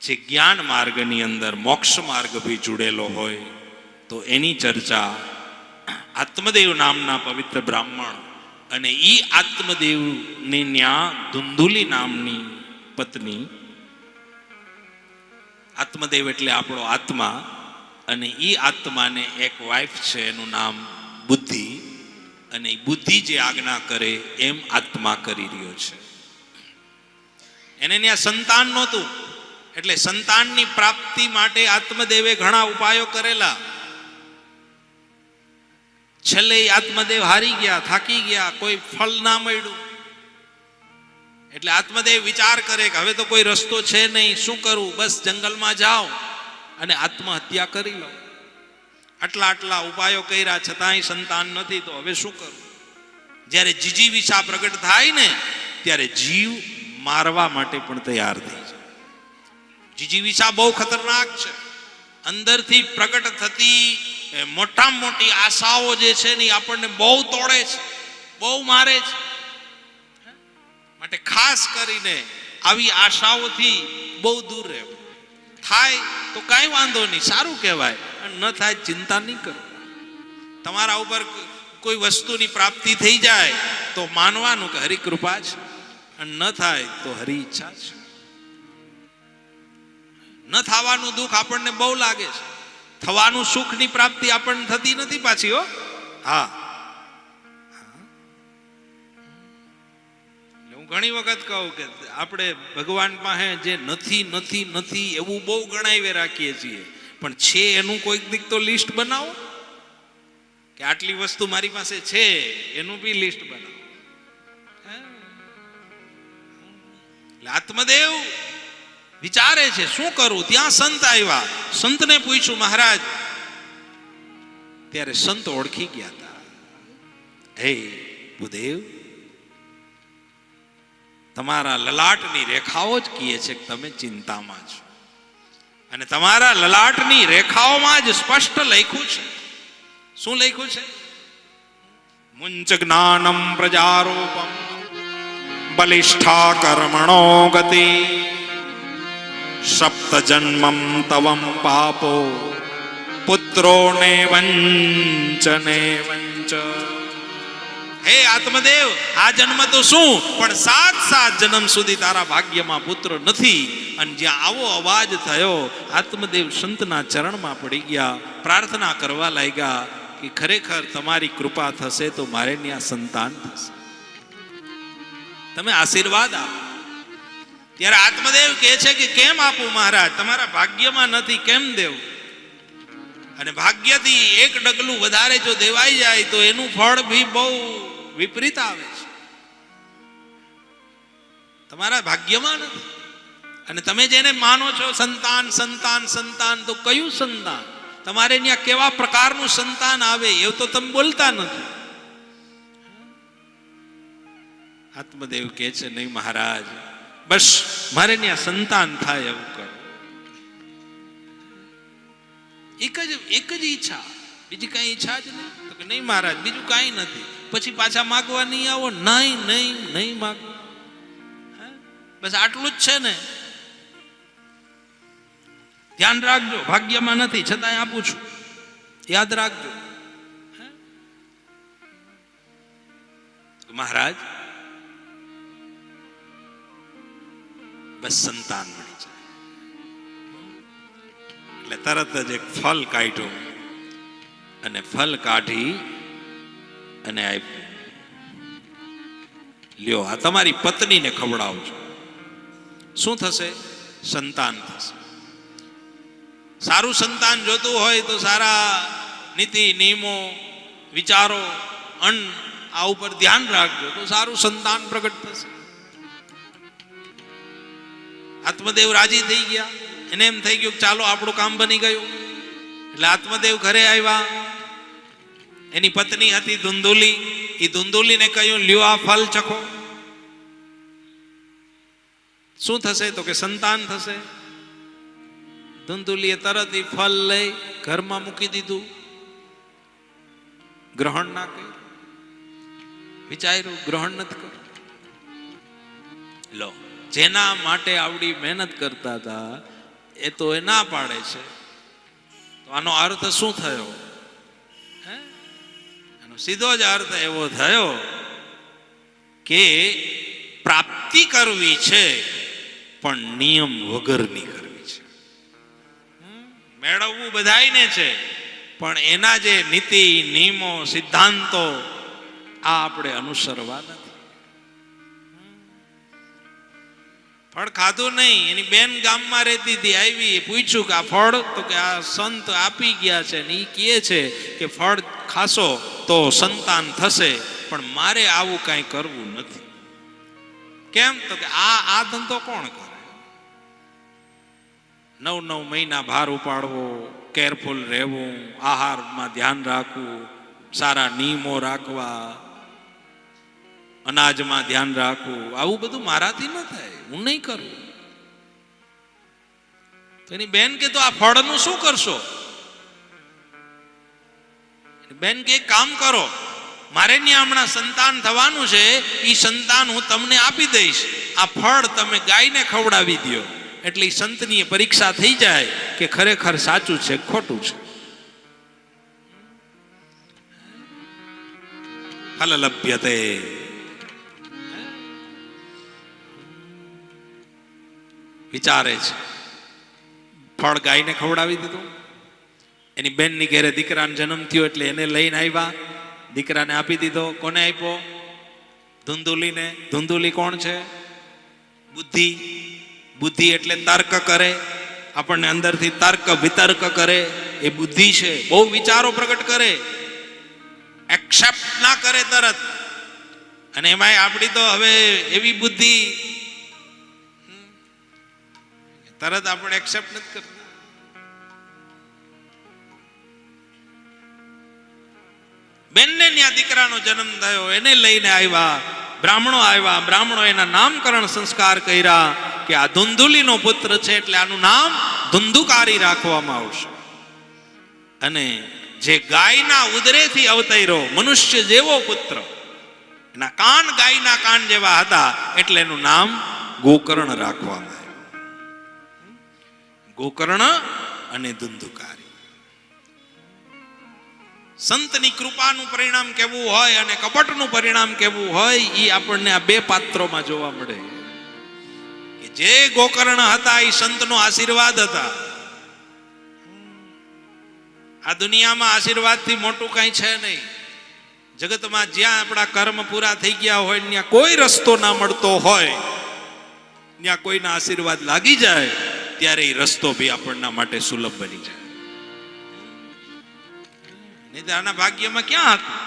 જે જ્ઞાન માર્ગની અંદર મોક્ષ માર્ગ ભી જોડેલો હોય તો એની ચર્ચા આત્મદેવ નામના પવિત્ર બ્રાહ્મણ અને ઈ આત્મદેવની ન્યા ધુંધુલી નામની પત્ની, આત્મદેવ એટલે આપણો આત્મા, અને ઈ આત્માને એક વાઇફ છે, એનું નામ બુદ્ધિ, અને બુદ્ધિ જે આજ્ઞા કરે એમ આત્મા કરી રહ્યો છે. એને ત્યાં સંતાન નહોતું, એટલે સંતાનની પ્રાપ્તિ માટે આત્મદેવે ઘણા ઉપાયો કરેલા. છેલ્લે આત્મદેવ હારી ગયા, થાકી ગયા, કોઈ ફળ ના મળ્યું. એટલે આત્મદેવ વિચાર કરે કે હવે તો કોઈ રસ્તો છે નહીં, શું કરું? બસ જંગલમાં જાઓ અને આત્મહત્યા કરી લો. આટલા ઉપાયો કર્યા છતાંય સંતાન નથી, તો હવે શું કરું? જ્યારે જીજીવિષા પ્રગટ થાય ને ત્યારે જીવ મારવા માટે પણ તૈયાર થઈ જાય. જીજીવિષા બહુ ખતરનાક છે. અંદરથી પ્રગટ થતી મોટામાં મોટી આશાઓ જે છે ને આપણને બહુ તોડે છે, બહુ મારે છે. માટે ખાસ કરીને આવી આશાઓથી બહુ દૂર રહેવું. થાય તો કાંઈ વાંધો નહીં, સારું કહેવાય. ન થાય ચિંતા નહીં કરો. તમારા ઉપર કોઈ વસ્તુની પ્રાપ્તિ થઈ જાય તો માનવાનું કે હરી કૃપા છે, અને ન થાય તો હરી ઈચ્છા છે. ન થવાનું દુઃખ આપણને બહુ લાગે છે, થવાનું સુખની પ્રાપ્તિ આપણને થતી નથી પાછી. હો હા, હું ઘણી વખત કહું કે આપણે ભગવાન પાસે જે નથી નથી નથી એવું બહુ ગણાવી રાખીએ છીએ, પણ છે એનું કોઈક દીક તો લિસ્ટ બનાવો, કે આટલી વસ્તુ મારી પાસે છે એનું બી લિસ્ટ બનાવો. એટલે આત્મદેવ વિચારે છે શું કરું. ત્યાં સંત આવ્યા, સંતને પૂછ્યું મહારાજ. ત્યારે સંત ઓળખી ગયા હતા. હે ભૂદેવ, તમારા લલાટની રેખાઓ જ કહે છે કે તમે ચિંતામાં છો, અને તમારા લલાટની રેખાઓમાં જ સ્પષ્ટ લખ્યું છે. શું લખ્યું છે? મુંચ જ્ઞાનમ પ્રજારોપમ બલિષ્ઠા કર્મણો ગતિ સપ્ત જન્મમ તવમ પાપો પુત્રો ને વંચને વંચ. હે આત્મદેવ, આ જન્મ તો શું, પણ 7 જન્મ સુધી તારા ભાગ્યમાં પુત્ર નથી. અને જ્યાં આવો અવાજ થયો, આત્મદેવ સંતના ચરણમાં પડી ગયા, પ્રાર્થના કરવા લાગ્યા કે ખરેખર તમારી કૃપા થશે તો મારે ત્યાં સંતાન થશે, તમે આશીર્વાદ આપો. ત્યારે આત્મદેવ કહે છે કે કેમ આપું મહારાજ, તમારા ભાગ્યમાં નથી, કેમ દેવું? અને ભાગ્યથી એક ડગલું વધારે જો દેવાઈ જાય તો એનું ફળ ભી બહુ વિપરીત આવે છે. તમારા ભાગ્યમાં નથી. અને તમે જેને માનો છો સંતાન સંતાન સંતાન, તો કયું સંતાન? તમારે ત્યાં કેવા પ્રકારનું સંતાન આવે એવું તો તમે બોલતા નથી. આત્મદેવ કહે છે નહીં મહારાજ, બસ મારે ત્યાં સંતાન થાય એવું કરો. એક જ ઈચ્છા, બીજી કઈ ઈચ્છા જ નહીં. તો કે નહીં મહારાજ, બીજું કઈ નથી. પછી પાછા માગવા નહીં આવો. નહીં નહીં નહીં માગો, બસ આટલું જ છે ને. ધ્યાન રાખજો, ભાગ્યમાં નથી છતાંય આપું છું, યાદ રાખજો. મહારાજ બસ સંતાન મળી જાય. એટલે તરત જ એક ફલ કાઢ્યું, અને ફલ કાઢી અને આપ્યું. લ્યો, આ તમારી પત્નીને ખવડાવજો. શું થશે? સંતાન થશે. સારું સંતાન જોતું હોય તો સારા નીતિ નિયમો, વિચારો, અન્ન આ ઉપર ધ્યાન રાખજો, તો સારું સંતાન પ્રગટ થશે. આત્મદેવ રાજી થઈ ગયા. એને એમ થઈ ગયું ચાલો આપણું કામ બની ગયું. એટલે આત્મદેવ ઘરે આવ્યા. એની પત્ની હતી ધુંધુલી. એ ધુંધુલીને કહ્યું લ્યો આ ફલ ચખો. શું થશે? તો કે સંતાન થશે. ધુંધુલીએ તરત એ ફલ લઈ ઘરમાં મૂકી દીધું. ગ્રહણ ના કર્યું. વિચાર્યું ગ્રહણ નથી કર્યું. લો, જેના માટે આવડી મહેનત કરતા હતા એ તો એ ના પાડે છે. તો આનો અર્થ શું થયો? આનો સીધો જ અર્થ એવો થયો કે પ્રાપ્તિ કરવી છે પણ નિયમ વગરની કરવી છે. મેળવવું બધાયને છે, પણ એના જે નીતિ નિયમો સિદ્ધાંતો આ આપણે અનુસરવા નથી. ફળ ખાધું નહીં. એની બેન ગામમાં રહેતી હતી, આવી પૂછ્યું કે આ ફળ, તો કે આ સંત આપી ગયા છે ને એ કહે છે કે ફળ ખાશો તો સંતાન થશે, પણ મારે આવું કાંઈ કરવું નથી. કેમ? તો કે આ ધંધો કોણ કરે? 9 મહિના ભાર ઉપાડવો, કેરફુલ રહેવું, આહારમાં ધ્યાન રાખવું, સારા નિયમો રાખવા, અનાજમાં ધ્યાન રાખવું, આવું બધું મારાથી ન થાય, હું નહીં કરું. તો એની બેન કે તો આ ફળનું શું કરશો? બેન કે એક કામ કરો, મારે ત્યાં હમણાં સંતાન થવાનું છે, એ સંતાન હું તમને આપી દઈશ, આ ફળ તમે ગાયને ખવડાવી દો, એટલે સંતની પરીક્ષા થઈ જાય કે ખરેખર સાચું છે ખોટું છે. ફલ લભ્યતે. વિચારે છે, ફળ ગાયને ખવડાવી દીધું. એની બેનની ઘેરે દીકરાનો જન્મ થયો એટલે એને લઈને આવ્યા, દીકરાને આપી દીધો. કોને આપ્યો? ધુંધુલીને. ધુંધુલી કોણ છે? બુદ્ધિ. બુદ્ધિ એટલે તર્ક કરે, આપણને અંદરથી તર્ક વિતર્ક કરે, એ બુદ્ધિ છે. બહુ વિચારો પ્રગટ કરે, એક્સેપ્ટ ના કરે તરત. અને એમાંય આપણી તો હવે એવી બુદ્ધિ, તરત આપણે એક્સેપ્ટ નથી કરતા. બેનને ત્યાં દીકરાનો જન્મ થયો, એને લઈને આવ્યા, બ્રાહ્મણો આવ્યા, બ્રાહ્મણો એના નામકરણ સંસ્કાર કર્યા કે આ ધુંધુલીનો પુત્ર છે એટલે આનું નામ ધુંધુકારી રાખવામાં આવશે. અને જે ગાયના ઉદરેથી અવતર્યો મનુષ્ય જેવો પુત્ર, એના કાન ગાયના કાન જેવા હતા એટલે એનું નામ ગોકર્ણ રાખવામાં આવ્યું. ગોકર્ણ અને ધુંધુકારી. સંતની કૃપાનું પરિણામ કેવું હોય અને કપટનું પરિણામ કેવું હોય એ આપણને આ બે પાત્રોમાં જોવા મળે. કે જે ગોકર્ણ હતા એ સંતનો આશીર્વાદ હતા. આ દુનિયામાં આશીર્વાદથી મોટું કઈ છે નહીં. જગતમાં જ્યાં આપણા કર્મ પૂરા થઈ ગયા હોય, ત્યાં કોઈ રસ્તો ના મળતો હોય, ત્યાં કોઈના આશીર્વાદ લાગી જાય ત્યારે એ રસ્તો બી આપણના માટે સુલભ બની જાય. નહીં તો આના ભાગ્યમાં ક્યાં હતું?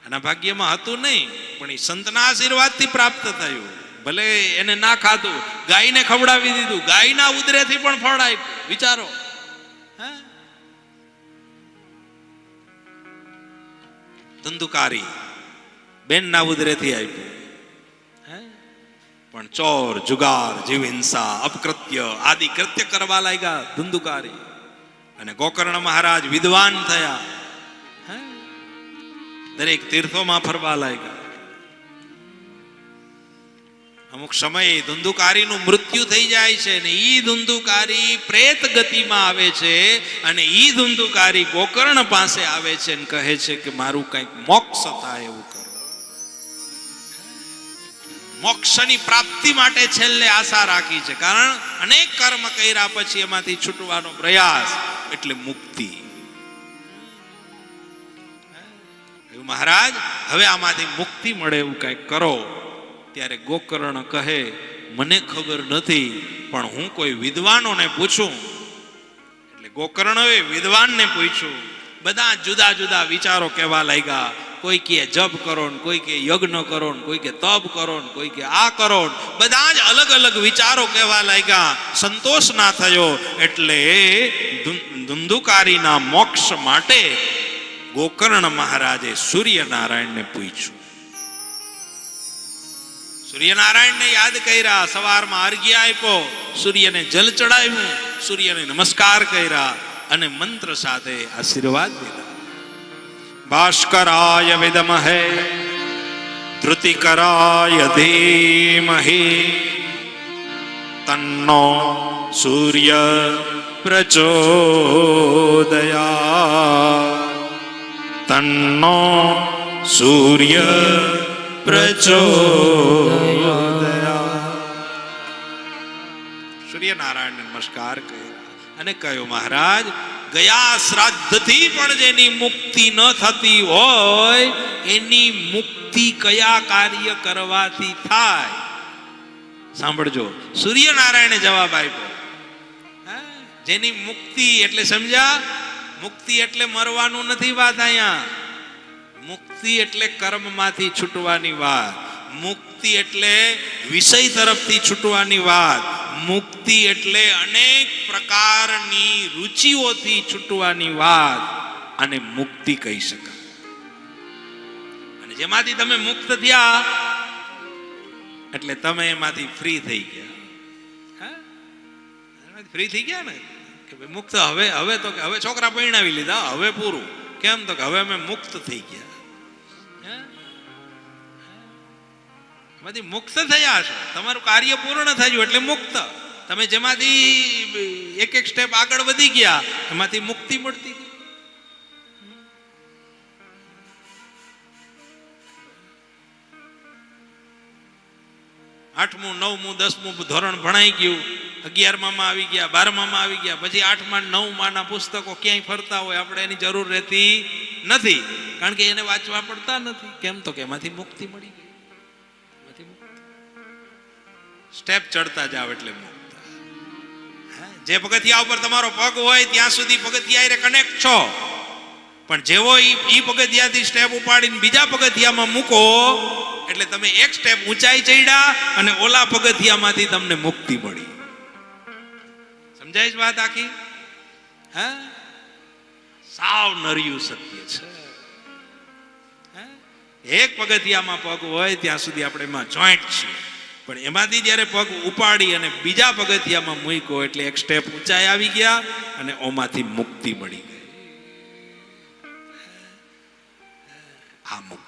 આના ભાગ્યમાં હતું નહીં, પણ એ સંતના આશીર્વાદથી પ્રાપ્ત થયું. ભલે એને ના ખાધું, ગાયને ખવડાવી દીધું, ગાયના ઉદરેથી પણ ફળ આપ્યું. વિચારો, ધુંધુકારી બેનના ઉદરેથી આપ્યું, પણ ચોર, જુગાર, જીવ હિંસા, અપકૃત્ય આદિ કૃત્ય કરવા લાગ્યા ધુંધુકારી. અને ગોકર્ણ મહારાજ વિદ્વાન થયા, દરેક તીર્થોમાં ફરવા લાગ્યા. અમુક સમયે ધુંધુકારીનું મૃત્યુ થઈ જાય છે ને ઈ ધુંધુકારી પ્રેત ગતિમાં આવે છે, અને ઈ ધુંધુકારી ગોકર્ણ પાસે આવે છે અને કહે છે કે મારું કંઈક મોક્ષ થાય એવું કરો. મોક્ષની પ્રાપ્તિ માટે છેલ્લે આશા રાખી છે, કારણ અનેક કર્મ કર્યા પછી એમાંથી છૂટવાનો પ્રયાસ એટલે મુક્તિ. મહારાજ હવે આમાંથી મુક્તિ મળે એવું કંઈક કરો. ત્યારે ગોકર્ણ કહે મને ખબર નથી, પણ હું કોઈ વિદ્વાનોને પૂછું. એટલે ગોકર્ણએ વિદ્વાનને પૂછ્યું. બધા જુદા જુદા વિચારો કહેવા લાગ્યા. કોઈ કે જપ કરો ને, કોઈ કે યજ્ઞ કરો ને, કોઈ કે તપ કરો ને, કોઈ કે આ કરો ને. બધા જ અલગ અલગ વિચારો કહેવા લાગ્યા. સંતોષ ના થયો એટલે ધુંધુકારીના મોક્ષ માટે ગોકર્ણ મહારાજે સૂર્યનારાયણને પૂછ્યું. સૂર્યનારાયણને યાદ કર્યા, સવારમાં અર્ઘ્ય આપ્યો, સૂર્યને જલ ચડાવ્યું, સૂર્યને નમસ્કાર કર્યા અને મંત્ર સાથે આશીર્વાદ દીધા. ભાસ્કરાય વિદમહે ધૃતિકરાય ધીમહિ તન્નો સૂર્ય પ્રચોદયાત. તન્નો સૂર્ય પ્રચોદયાત. સૂર્યનારાયણ નમસ્કાર કર્યા અને કહ્યું, મહારાજ, ગયા શ્રાદ્ધથી પણ જેની મુક્તિ ન થતી હોય એની મુક્તિ કયા કાર્ય કરવાથી થાય? સાંભળજો, સૂર્યનારાયણે જવાબ આપ્યો. જેની મુક્તિ એટલે સમજ્યા? મુક્તિ એટલે મરવાનું નથી વાત. અહીંયા મુક્તિ એટલે કર્મમાંથી છૂટવાની વાત. મુક્તિ એટલે વિષય તરફથી છૂટવાની વાત. મુક્તિ એટલે અનેક પ્રકારની રુચિઓથી છૂટવાની વાત. અને મુક્તિ કહી શકાય. અને જેમાંથી તમે મુક્ત થયા એટલે તમે એમાંથી ફ્રી થઈ ગયા. ફ્રી થઈ ગયા ને કે ભાઈ મુક્ત. હવે તો કે હવે છોકરા પરણાવી લીધા, હવે પૂરું. કેમ? તો કે હવે અમે મુક્ત થઈ ગયા. એમાંથી મુક્ત થયા છો, તમારું કાર્ય પૂર્ણ થયું એટલે મુક્ત. તમે જેમાંથી એક એક સ્ટેપ આગળ વધી ગયા એમાંથી મુક્તિ મળતી ગઈ. આઠમું, નવમું, 10મું ધોરણ ભણાઈ ગયું, 11માં આવી ગયા, 12માં આવી ગયા, પછી 8માં 9માં ના પુસ્તકો ક્યાંય ફરતા હોય, આપણે એની જરૂર રહેતી નથી, કારણ કે એને વાંચવા પડતા નથી. કેમ? તો કે એમાંથી મુક્તિ મળી ગઈ. સ્ટેપ ચડતા જાવ એટલે મુક્ત. જે પગથિયા ઉપર તમારો પગ હોય ત્યાં સુધી પગથિયા એ કનેક્ટ છો, પણ જેવો ઈ પગથિયાથી સ્ટેપ ઉપાડીને બીજા પગથિયામાં મૂકો એટલે તમે એક સ્ટેપ ઊંચાઈ ચડ્યા અને ઓલા પગથિયામાંથી તમને મુક્તિ મળી. સમજાય છે વાત આખી? હા, સાવ નર્યું સત્ય છે. એક પગથિયામાં પગ હોય ત્યાં સુધી આપણે એમાં જોઈન્ટ છીએ, પણ એમાંથી જ્યારે પગ ઉપાડી અને બીજા પગથિયામાં મૂક્યો એટલે એક સ્ટેપ ઊંચાઈ આવી ગયા અને ઓમાંથી મુક્તિ મળી ગઈ. આ મુક્તિ.